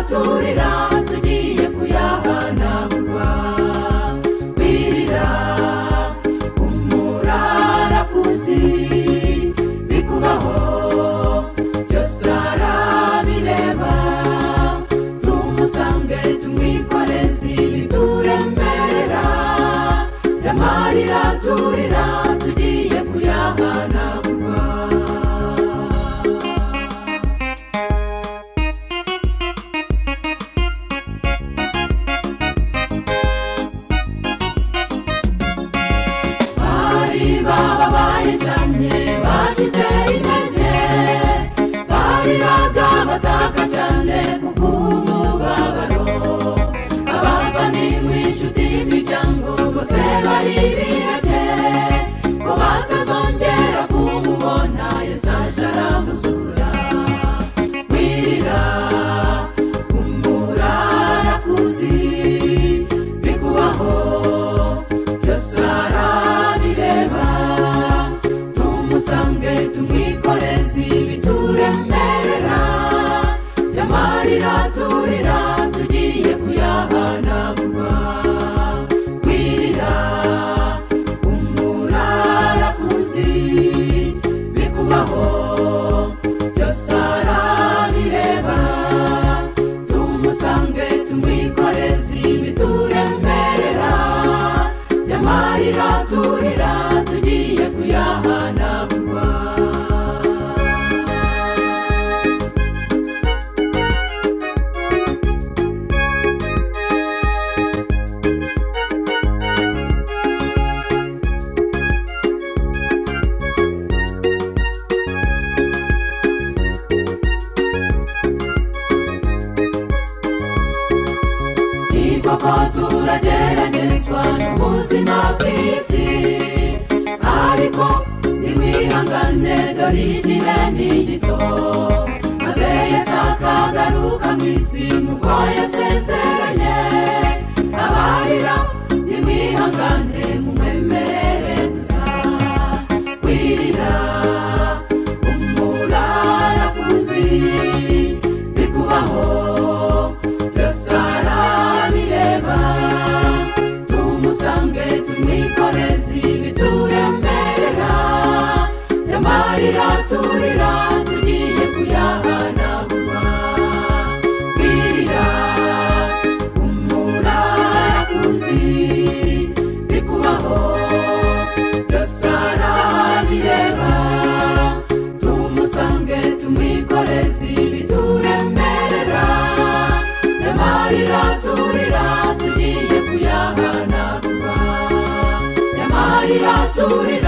turira tugiye kuyahanagurwa. Wirira umurarakuzi bikubaho byose arabireba, tumusange tumwikoreze ibituremerera, y'amarira turira tugiye kuyahanagurwa. Bababaye cyane bagize intege, bariraga bataka cyane kubw'umubabaro, abavandimwe inshuti imiryango bose bari bihebye ko batazongera kumubona, Yesu aje aramuzura. Wirira umurarakuzi bikubaho byose arabireba, tumusange tumwikoreze ibituremerera, y'amarira turira tugiye kuyahanagurwa. Wirira umurarakuzi bikubaho byose arabireba, tumusange tumwikoreze ibituremerera, y'amarira turira tugiye kuyahanagurwa. Koko turageragezwa n'ubuzima bw'isi, ariko nimwihangane dore igihe ni gito, maze Yesu akagaruka mu isi nk'uko yasezeranye. Abarira nimwihangane mumwemerere gusa. Wirira umurarakuzi bikubaho byose arabireba, tumusange tumwikoreze ibituremerera, y'amarira turira tugiye kuyahanagurwa. Wirira umurarakuzi bikubaho byose arabireba, tumusange tumwikoreze ibituremerera, y'amarira turira tugiye kuyahanagurwa. Y'amarira turira